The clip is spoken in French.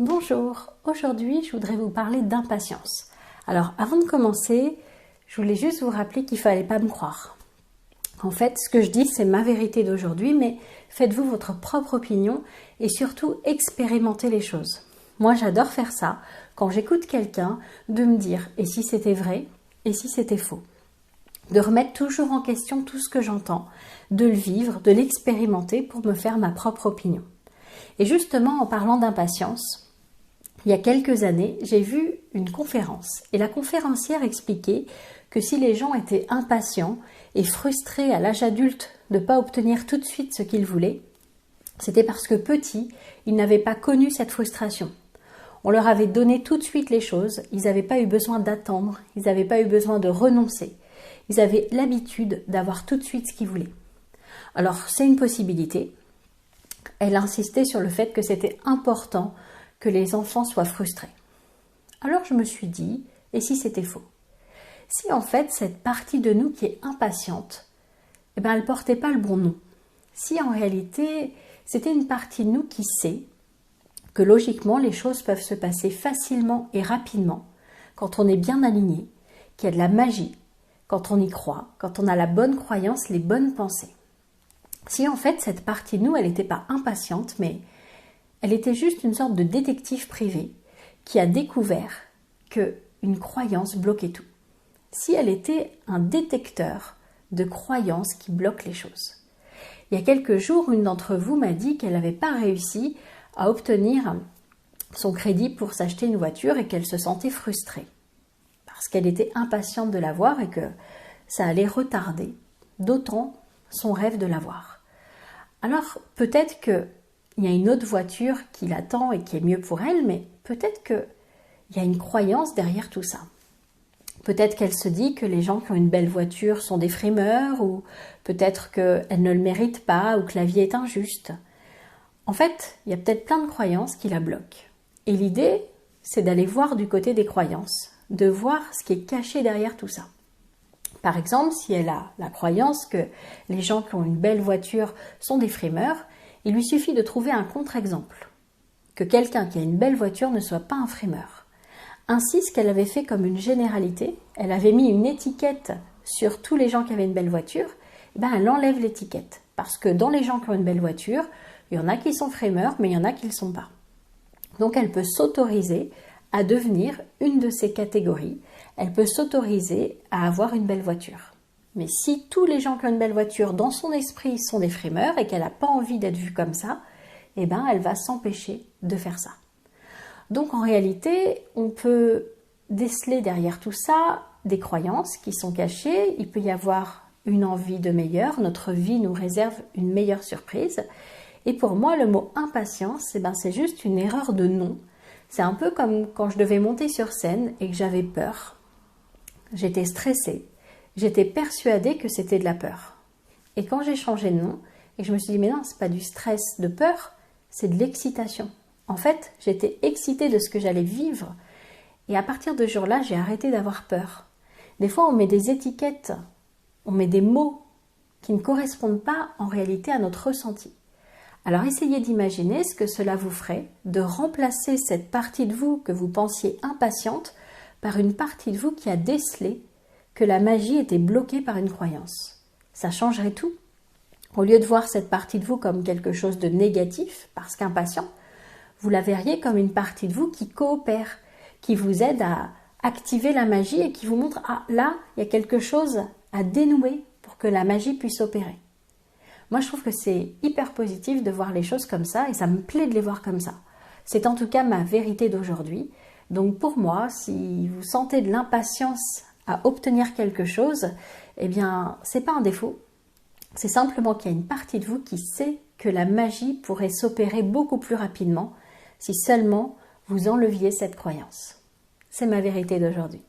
Bonjour, aujourd'hui je voudrais vous parler d'impatience. Alors avant de commencer, je voulais juste vous rappeler qu'il ne fallait pas me croire. En fait, ce que je dis c'est ma vérité d'aujourd'hui, mais faites-vous votre propre opinion et surtout expérimentez les choses. Moi j'adore faire ça, quand j'écoute quelqu'un, de me dire et si c'était vrai, et si c'était faux. De remettre toujours en question tout ce que j'entends, de le vivre, de l'expérimenter pour me faire ma propre opinion. Et justement en parlant d'impatience, il y a quelques années, j'ai vu une conférence et la conférencière expliquait que si les gens étaient impatients et frustrés à l'âge adulte de ne pas obtenir tout de suite ce qu'ils voulaient, c'était parce que petits, ils n'avaient pas connu cette frustration. On leur avait donné tout de suite les choses, ils n'avaient pas eu besoin d'attendre, ils n'avaient pas eu besoin de renoncer. Ils avaient l'habitude d'avoir tout de suite ce qu'ils voulaient. Alors, c'est une possibilité. Elle insistait sur le fait que c'était important que les enfants soient frustrés. Alors je me suis dit, et si c'était faux? Si en fait cette partie de nous qui est impatiente, elle ne portait pas le bon nom. Si en réalité c'était une partie de nous qui sait que logiquement les choses peuvent se passer facilement et rapidement quand on est bien aligné, qu'il y a de la magie, quand on y croit, quand on a la bonne croyance, les bonnes pensées. Si en fait cette partie de nous, elle n'était pas impatiente, mais elle était juste une sorte de détective privé qui a découvert qu'une croyance bloquait tout. Si elle était un détecteur de croyances qui bloquent les choses. Il y a quelques jours, une d'entre vous m'a dit qu'elle n'avait pas réussi à obtenir son crédit pour s'acheter une voiture et qu'elle se sentait frustrée. Parce qu'elle était impatiente de l'avoir et que ça allait retarder d'autant son rêve de l'avoir. Alors peut-être qu'il y a une autre voiture qui l'attend et qui est mieux pour elle, mais peut-être qu'il y a une croyance derrière tout ça. Peut-être qu'elle se dit que les gens qui ont une belle voiture sont des frimeurs, ou peut-être qu'elle ne le mérite pas, ou que la vie est injuste. En fait, il y a peut-être plein de croyances qui la bloquent. Et l'idée, c'est d'aller voir du côté des croyances, de voir ce qui est caché derrière tout ça. Par exemple, si elle a la croyance que les gens qui ont une belle voiture sont des frimeurs, il lui suffit de trouver un contre-exemple. Que quelqu'un qui a une belle voiture ne soit pas un frimeur. Ainsi, ce qu'elle avait fait comme une généralité, elle avait mis une étiquette sur tous les gens qui avaient une belle voiture, elle enlève l'étiquette. Parce que dans les gens qui ont une belle voiture, il y en a qui sont frimeurs, mais il y en a qui ne le sont pas. Donc elle peut s'autoriser à devenir une de ces catégories. Elle peut s'autoriser à avoir une belle voiture. Mais si tous les gens qui ont une belle voiture dans son esprit sont des frimeurs et qu'elle n'a pas envie d'être vue comme ça, elle va s'empêcher de faire ça. Donc en réalité, on peut déceler derrière tout ça des croyances qui sont cachées. Il peut y avoir une envie de meilleur. Notre vie nous réserve une meilleure surprise. Et pour moi, le mot impatience, c'est juste une erreur de nom. C'est un peu comme quand je devais monter sur scène et que j'avais peur. J'étais stressée. J'étais persuadée que c'était de la peur. Et quand j'ai changé de nom, et je me suis dit, mais non, c'est pas du stress, de peur, c'est de l'excitation. En fait, j'étais excitée de ce que j'allais vivre. Et à partir de ce jour-là, j'ai arrêté d'avoir peur. Des fois, on met des étiquettes, on met des mots qui ne correspondent pas en réalité à notre ressenti. Alors essayez d'imaginer ce que cela vous ferait de remplacer cette partie de vous que vous pensiez impatiente par une partie de vous qui a décelé que la magie était bloquée par une croyance. Ça changerait tout. Au lieu de voir cette partie de vous comme quelque chose de négatif, parce qu'impatient, vous la verriez comme une partie de vous qui coopère, qui vous aide à activer la magie et qui vous montre « Ah, là, il y a quelque chose à dénouer pour que la magie puisse opérer. » Moi, je trouve que c'est hyper positif de voir les choses comme ça et ça me plaît de les voir comme ça. C'est en tout cas ma vérité d'aujourd'hui. Donc pour moi, si vous sentez de l'impatience à obtenir quelque chose, c'est pas un défaut. C'est simplement qu'il y a une partie de vous qui sait que la magie pourrait s'opérer beaucoup plus rapidement si seulement vous enleviez cette croyance. C'est ma vérité d'aujourd'hui.